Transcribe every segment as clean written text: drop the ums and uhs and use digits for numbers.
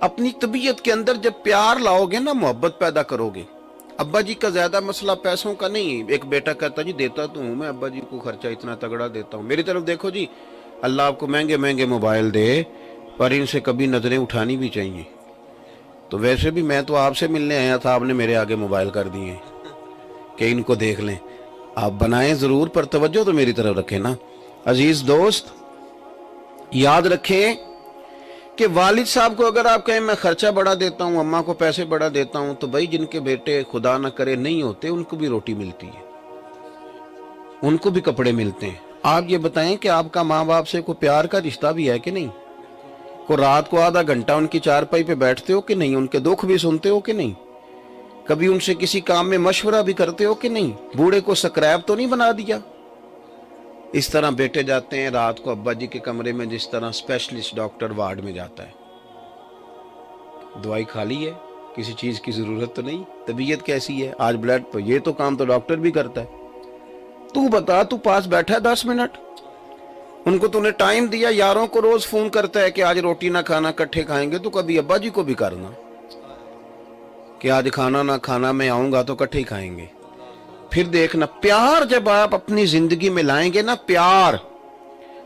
اپنی طبیعت کے اندر جب پیار لاؤ گے نا، محبت پیدا کرو گے۔ ابا جی کا زیادہ مسئلہ پیسوں کا نہیں، ایک بیٹا کہتا جی دیتا تو ہوں میں ابا جی کو، خرچہ اتنا تگڑا دیتا ہوں، میری طرف دیکھو جی، اللہ آپ کو مہنگے مہنگے موبائل دے، پر ان سے کبھی نظریں اٹھانی بھی چاہیے۔ تو ویسے بھی میں تو آپ سے ملنے آیا تھا، آپ نے میرے آگے موبائل کر دیے کہ ان کو دیکھ لیں۔ آپ بنائیں ضرور، پر توجہ تو میری طرف رکھیں نا۔ عزیز دوست، یاد رکھیں کہ والد صاحب کو اگر آپ کہیں میں خرچہ بڑھا دیتا ہوں، اماں کو پیسے بڑھا دیتا ہوں، تو بھائی جن کے بیٹے خدا نہ کرے نہیں ہوتے، ان کو بھی روٹی ملتی ہے، ان کو بھی کپڑے ملتے ہیں۔ آپ یہ بتائیں کہ آپ کا ماں باپ سے کوئی پیار کا رشتہ بھی ہے کہ نہیں؟ کو رات کو آدھا گھنٹہ ان کی چارپائی پہ بیٹھتے ہو کہ نہیں؟ ان کے دکھ بھی سنتے ہو کہ نہیں؟ کبھی ان سے کسی کام میں مشورہ بھی کرتے ہو کہ نہیں؟ بوڑھے کو سکریپ تو نہیں بنا دیا؟ اس طرح بیٹے جاتے ہیں رات کو ابا جی کے کمرے میں، جس طرح اسپیشلسٹ ڈاکٹر وارڈ میں جاتا ہے، دوائی کھا لی ہے، کسی چیز کی ضرورت تو نہیں، طبیعت کیسی ہے آج، بلڈ پہ، یہ تو کام تو ڈاکٹر بھی کرتا ہے۔ تو بتا، تو پاس بیٹھا ہے 10 منٹ، ان کو تو نے ٹائم دیا، یاروں کو روز فون کرتا ہے کہ آج روٹی نہ کھانا، کٹھے کھائیں گے، تو کبھی ابا جی کو بھی کرنا کہ آج کھانا نہ کھانا، میں آؤں گا تو کٹھے کھائیں گے۔ پھر دیکھنا، پیار جب آپ اپنی زندگی میں لائیں گے نا، پیار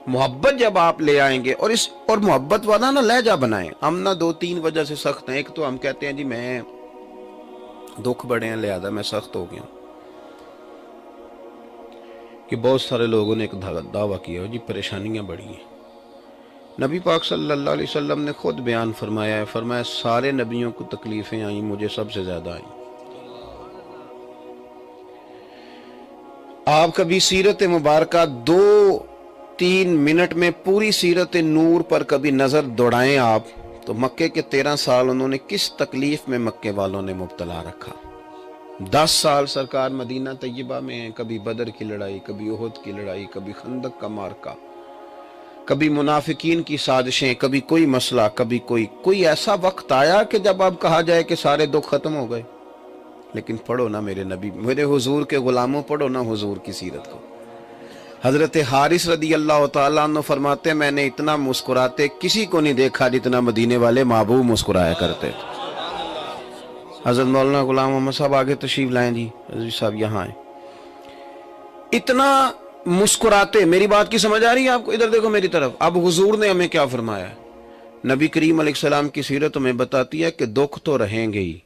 محبت جب آپ لے آئیں گے، اور محبت والا نا لہجہ بنائیں۔ ہم نا 2-3 وجہ سے سخت ہیں۔ ایک تو ہم کہتے ہیں جی میں دکھ بڑے ہیں لہذا میں سخت ہو گیا ہوں، کہ بہت سارے لوگوں نے ایک دعویٰ کیا جی پریشانیاں بڑی ہیں۔ نبی پاک صلی اللہ علیہ وسلم نے خود بیان فرمایا ہے، فرمایا سارے نبیوں کو تکلیفیں آئیں، مجھے سب سے زیادہ آئیں۔ آپ کبھی سیرت مبارکہ 2-3 منٹ میں پوری سیرت نور پر کبھی نظر دوڑائیں آپ، تو مکے کے 13 سال انہوں نے کس تکلیف میں مکے والوں نے مبتلا رکھا۔ 10 سال سرکار مدینہ طیبہ میں ہیں، کبھی بدر کی لڑائی، کبھی احد کی لڑائی، کبھی خندق کا مارکہ، کبھی منافقین کی سازشیں، کبھی کوئی مسئلہ، کبھی کوئی ایسا وقت آیا کہ جب اب کہا جائے کہ سارے دکھ ختم ہو گئے۔ لیکن پڑھو نا میرے نبی، میرے حضور کے غلاموں، پڑھو نا حضور کی سیرت کو۔ حضرت حارث رضی اللہ تعالیٰ عنہ فرماتے میں نے اتنا مسکراتے کسی کو نہیں دیکھا جتنا مدینے والے محبوب مسکرایا کرتے تھے۔ حضرت مولانا غلام محمد صاحب آگے تشریف لائیں جی، حضرت صاحب یہاں آئیں۔ اتنا مسکراتے، میری بات کی سمجھ آ رہی ہے آپ کو؟ ادھر دیکھو میری طرف۔ اب حضور نے ہمیں کیا فرمایا ہے؟ نبی کریم علیہ السلام کی سیرت ہمیں بتاتی ہے کہ دکھ تو رہیں گے ہی،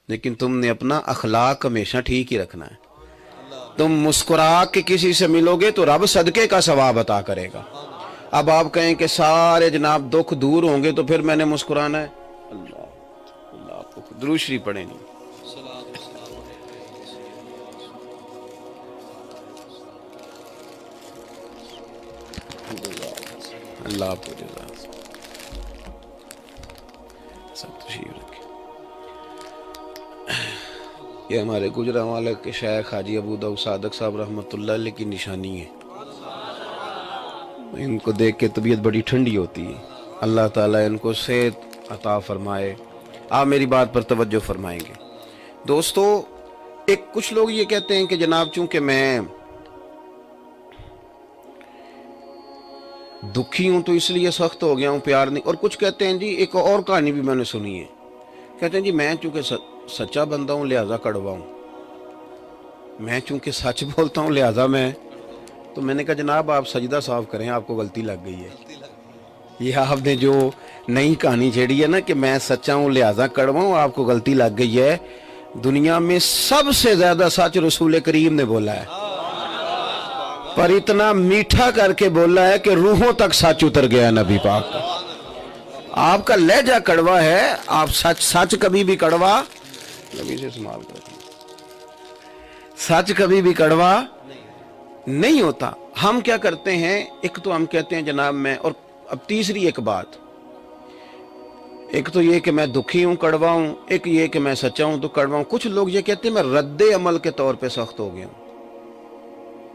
لیکن تم نے اپنا اخلاق ہمیشہ ٹھیک ہی رکھنا ہے۔ تم مسکرا کے کسی سے ملو گے تو رب صدقے کا ثواب عطا کرے گا۔ اب آپ کہیں کہ سارے جناب دکھ دور ہوں گے تو پھر میں نے مسکرانا ہے؟ اللہ آپ کو درود شریف پڑھیں گے۔ اللہ آپ کو جزا سب تشریف رکھے۔ یہ ہمارے گجرانوالہ کے شیخ حاجی ابو داؤد صادق صاحب رحمۃ اللہ علیہ کی نشانی ہے، ان کو دیکھ کے طبیعت بڑی ٹھنڈی ہوتی ہے۔ اللہ تعالیٰ ان کو صحت عطا فرمائے۔ آپ میری بات پر توجہ فرمائیں گے دوستو؟ کچھ لوگ یہ کہتے ہیں کہ جناب چونکہ میں دکھی ہوں تو اس لیے سخت ہو گیا ہوں، پیار نہیں۔ اور کچھ کہتے ہیں جی، ایک اور کہانی بھی میں نے سنی ہے، کہتے ہیں جی میں چونکہ سچا بندہ ہوں لہذا کڑوا ہوں، میں چونکہ سچ بولتا ہوں لہذا تو میں نے کہا جناب آپ سجدہ صاف کریں، آپ کو غلطی لگ گئی ہے۔ یہ آپ نے جو نئی کہانی چھیڑی ہے نا کہ میں سچا ہوں لہذا کڑوا ہوں، آپ کو غلطی لگ گئی ہے۔ دنیا میں سب سے زیادہ سچ رسول کریم نے بولا ہے، پر اتنا میٹھا کر کے بولا ہے کہ روحوں تک سچ اتر گیا نبی پاک کا۔ آپ کا لہجہ کڑوا ہے، آپ سچ کبھی بھی کڑوا نبی سے استعمال کرتے ہیں، سچ کبھی بھی کڑوا نہیں ہوتا۔ ہم کیا کرتے ہیں، ایک تو ہم کہتے ہیں جناب میں، اور اب تیسری ایک بات، ایک تو یہ کہ میں دکھی ہوں کڑوا ہوں، ایک یہ کہ میں سچا ہوں تو کڑوا ہوں۔ کچھ لوگ یہ کہتے ہیں میں رد عمل کے طور پہ سخت ہو گیا ہوں،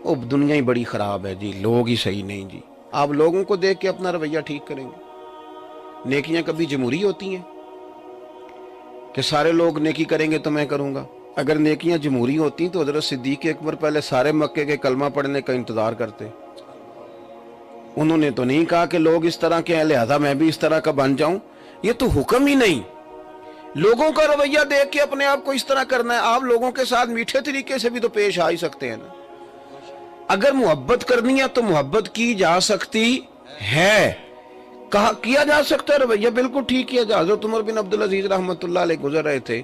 وہ دنیا ہی بڑی خراب ہے جی، لوگ ہی صحیح نہیں جی۔ آپ لوگوں کو دیکھ کے اپنا رویہ ٹھیک کریں گے؟ نیکیاں کبھی جمہوری ہوتی ہیں کہ سارے لوگ نیکی کریں گے تو میں کروں گا؟ اگر نیکیاں جمہوری ہوتی تو حضرت صدیق اکبر پہلے سارے مکے کے کلمہ پڑھنے کا انتظار کرتے۔ انہوں نے تو نہیں کہا کہ لوگ اس طرح کے ہیں لہذا میں بھی اس طرح کا بن جاؤں۔ یہ تو حکم ہی نہیں. لوگوں کا رویہ دیکھ کے اپنے آپ کو اس طرح کرنا ہے. آپ لوگوں کے ساتھ میٹھے طریقے سے بھی تو پیش آ ہی سکتے ہیں نا. اگر محبت کرنی ہے تو محبت کی جا سکتی ہے, کہا کیا جا سکتا ہے. رویہ بالکل ٹھیک کیا جا. حضرت عمر بن عبدالعزیز رحمۃ اللہ علیہ گزر رہے تھے,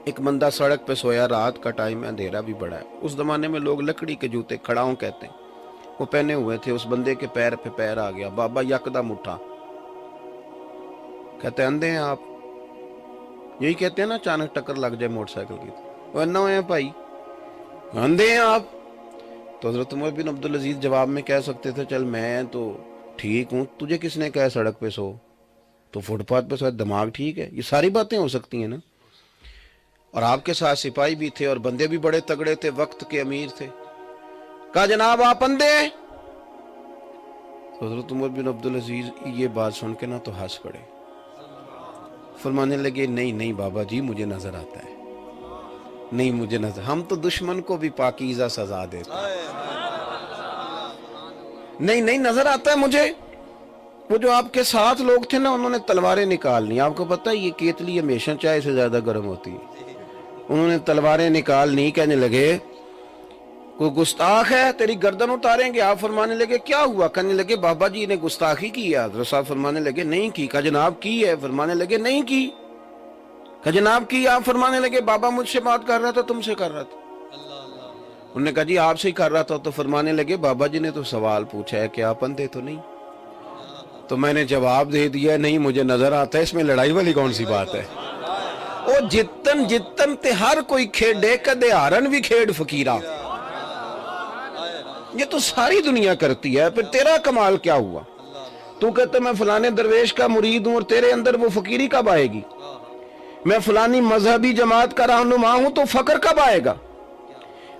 ایک بندہ سڑک پہ سویا, رات کا ٹائم ہے, اندھیرا بھی بڑا ہے. اس زمانے میں لوگ لکڑی کے جوتے, کھڑاؤں کہتے ہیں, وہ پہنے ہوئے تھے. اس بندے کے پیر پہ پیر آ گیا. بابا یکدم اٹھا, کہتے ہیں اندھے ہیں آپ؟ یہی کہتے ہیں نا اچانک ٹکر لگ جائے موٹر سائیکل کی. وہ انا ہیں بھائی, اندھے ہیں آپ؟ تو حضرت عمر بن عبدالعزیز جواب میں کہہ سکتے تھے چل میں تو ٹھیک ہوں, تجھے کس نے کہا سڑک پہ سو, تو فٹ پاتھ پہ سو, دماغ ٹھیک ہے؟ یہ ساری باتیں ہو سکتی ہیں نا. اور آپ کے ساتھ سپاہی بھی تھے اور بندے بھی بڑے تگڑے تھے, وقت کے امیر تھے. کہا جناب آپ اندھے ہیں؟ تو حضرت عمر بن عبدالعزیز یہ بات سن کے نا تو ہنس پڑے. فرمانے لگے نہیں نہیں بابا جی مجھے نظر آتا ہے, نہیں مجھے نظر, ہم تو دشمن کو بھی پاکیزہ سزا دیتے ہیں. نہیں نہیں نظر آتا ہے مجھے. وہ جو آپ کے ساتھ لوگ تھے نا انہوں نے تلواریں نکال لی. آپ کو پتہ ہے یہ کیتلی ہمیشہ چائے سے زیادہ گرم ہوتی ہے. انہوں نے تلواریں نکال لی, کہنے لگے کوئی گستاخ ہے تیری گردن اتاریں گے. آپ فرمانے لگے کیا ہوا؟ کہنے لگے بابا جی نے گستاخی کی ہے. حضرت صاحب فرمانے لگے نہیں کی. کہا جناب کی ہے؟ فرمانے لگے نہیں کی. کہا جناب کی. آپ فرمانے لگے بابا مجھ سے بات کر رہا تھا, تم سے کر رہا تھا. انہوں نے کہا جی آپ سے ہی کر رہا تھا. تو فرمانے لگے بابا جی نے تو سوال پوچھا ہے کہ آپ اندھے تو نہیں؟ تو میں نے جواب دے دیا نہیں مجھے نظر آتا ہے. اس میں لڑائی والی کون سی بات ہے؟ او جتن جتن تے ہر کوئی کھیڑے کدے ہارن بھی کھیڑ فقیرہ. یہ تو ساری دنیا کرتی ہے. پھر تیرا کمال کیا ہوا؟ تو کہتا میں فلانے درویش کا مرید ہوں اور تیرے اندر وہ فقیری کب آئے گی؟ میں فلانی مذہبی جماعت کا رہنما ہوں تو فقر کب آئے گا؟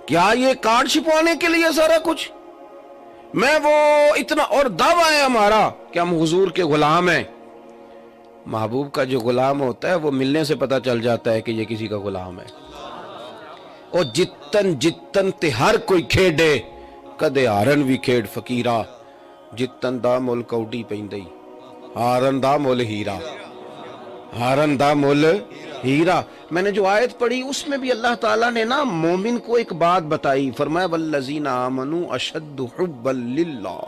کیا یہ کارڈ چھپوانے کے لیے سارا کچھ؟ میں وہ اتنا, اور دعویٰ ہے ہمارا کہ ہم حضور کے غلام ہیں. محبوب کا جو غلام ہوتا ہے وہ ملنے سے پتہ چل جاتا ہے کہ یہ کسی کا غلام ہے. اور جتن جتن تے ہر کوئی کھیڑے کدے ہارن بھی کھیڑ فقیرہ. جتن دا مول کوڈی پیندئی, ہارن دا مول ہیرا, ہارن دا مول ہیرا. میں نے جو آیت پڑھی اس میں بھی اللہ تعالیٰ نے نا مومن کو ایک بات بتائی. فرمایا والذین آمنوا اشد حبا للہ.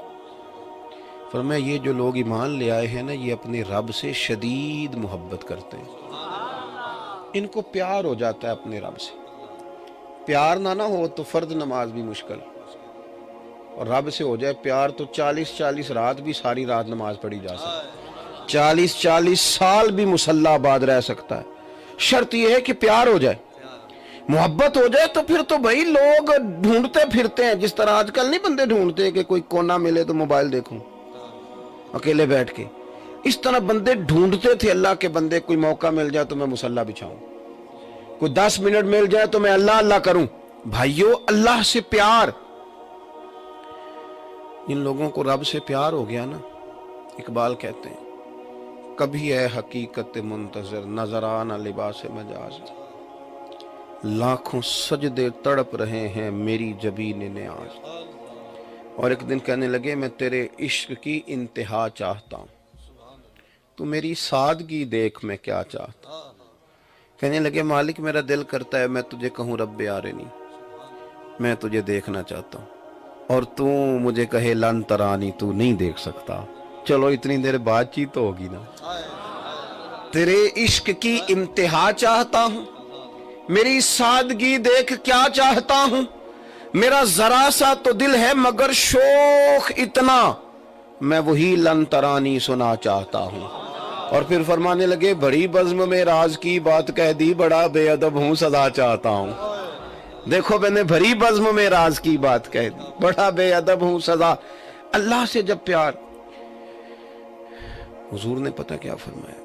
فرمایا یہ جو لوگ ایمان لے آئے ہیں نا یہ اپنے رب سے شدید محبت کرتے ہیں. ان کو پیار ہو جاتا ہے اپنے رب سے. پیار نہ ہو تو فرض نماز بھی مشکل, اور رب سے ہو جائے پیار تو 40 رات بھی ساری رات نماز پڑھی جا سکتی, 40 سال بھی مصلی آباد رہ سکتا ہے. شرط یہ ہے کہ پیار ہو جائے, محبت ہو جائے. تو پھر تو بھائی لوگ ڈھونڈتے پھرتے ہیں, جس طرح آج کل نہیں بندے ڈھونڈتے کہ کوئی کونا ملے تو موبائل دیکھوں اکیلے بیٹھ کے. اس طرح بندے ڈھونڈتے تھے اللہ کے بندے, کوئی موقع مل جائے تو میں مصلی بچھاؤں, کوئی 10 منٹ مل جائے تو میں اللہ اللہ کروں. بھائیو اللہ سے پیار, جن لوگوں کو رب سے پیار ہو گیا نا, اقبال کہتے ہیں کبھی ہے حقیقت منتظر نظرانہ لباس مجاز, لاکھوں سجدے تڑپ رہے ہیں میری جبین نیاز. اور ایک دن کہنے لگے میں تیرے عشق کی انتہا چاہتا ہوں, تو میری سادگی دیکھ میں کیا چاہتا. کہنے لگے مالک میرا دل کرتا ہے میں تجھے کہوں رب آرنی, میں تجھے دیکھنا چاہتا ہوں, اور تو مجھے کہے لن ترانی, تو نہیں دیکھ سکتا. چلو اتنی دیر بات چیت تو ہوگی نا. تیرے عشق کی انتہا چاہتا ہوں, میری سادگی دیکھ کیا چاہتا ہوں, میرا ذرا سا تو دل ہے مگر شوق اتنا, میں وہی لن ترانی سنا چاہتا ہوں. اور پھر فرمانے لگے بڑی بزم میں راز کی بات کہہ دی, بڑا بے ادب ہوں سزا چاہتا ہوں. دیکھو میں نے بھری بزم میں راز کی بات کہہ دی, بڑا بے ادب ہوں سزا. اللہ سے جب پیار, حضور نے پتہ کیا فرمایا,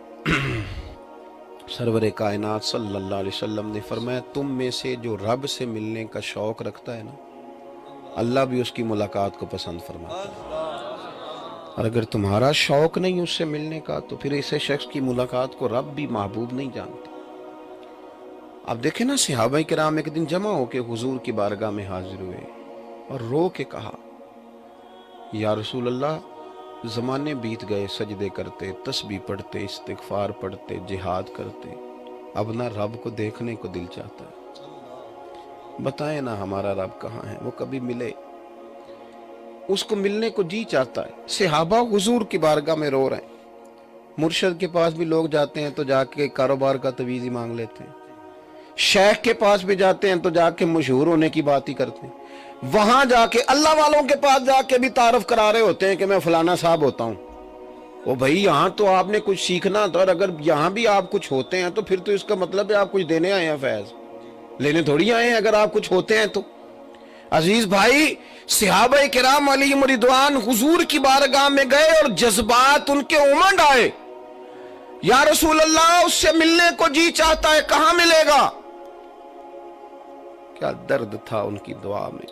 سرور کائنات صلی اللہ علیہ وسلم نے فرمایا تم میں سے جو رب سے ملنے کا شوق رکھتا ہے نا, اللہ بھی اس کی ملاقات کو پسند فرماتا ہے. اور اگر تمہارا شوق نہیں اس سے ملنے کا تو پھر ایسے شخص کی ملاقات کو رب بھی محبوب نہیں جانتا. اب دیکھیں نا صحابہ کرام ایک دن جمع ہو کے حضور کی بارگاہ میں حاضر ہوئے اور رو کے کہا یا رسول اللہ زمانے بیت گئے سجدے کرتے، تسبیح پڑھتے، استغفار پڑھتے، جہاد کرتے، اب نہ رب کو دیکھنے کو دل چاہتا ہے۔ بتائیں نا ہمارا رب کہاں ہے؟ وہ کبھی ملے، اس کو ملنے کو جی چاہتا ہے۔ صحابہ حضور کی بارگاہ میں رو رہے ہیں، مرشد کے پاس بھی لوگ جاتے ہیں تو جا کے کاروبار کا تویز ہی مانگ لیتے ہیں، شیخ کے پاس بھی جاتے ہیں تو جا کے مشہور ہونے کی بات ہی کرتے ہیں، وہاں جا کے اللہ والوں کے پاس جا کے بھی تعارف کرا رہے ہوتے ہیں کہ میں فلانا صاحب ہوتا ہوں۔ وہ بھائی یہاں تو آپ نے کچھ سیکھنا تھا، اور اگر یہاں بھی آپ کچھ ہوتے ہیں تو پھر تو اس کا مطلب ہے آپ کچھ دینے آئے ہیں، فیض لینے تھوڑی آئے ہیں اگر آپ کچھ ہوتے ہیں تو۔ عزیز بھائی، صحابہ کرام علیہم رضوان حضور کی بارگاہ میں گئے اور جذبات ان کے امنڈ آئے، یا رسول اللہ اس سے ملنے کو جی چاہتا ہے، کہاں ملے گا؟ کیا درد تھا ان کی دعا میں،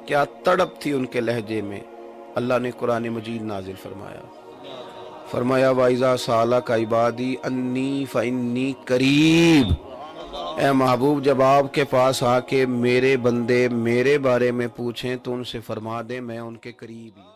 کیا تڑپ تھی ان کے لہجے میں۔ اللہ نے قرآن مجید نازل فرمایا وَإِذَا سَأَلَكَ عِبَادِي أَنِّي فَإِنِّي قریب۔ اے محبوب، جب آپ کے پاس آ کے میرے بندے میرے بارے میں پوچھیں تو ان سے فرما دیں میں ان کے قریب ہی ہوں۔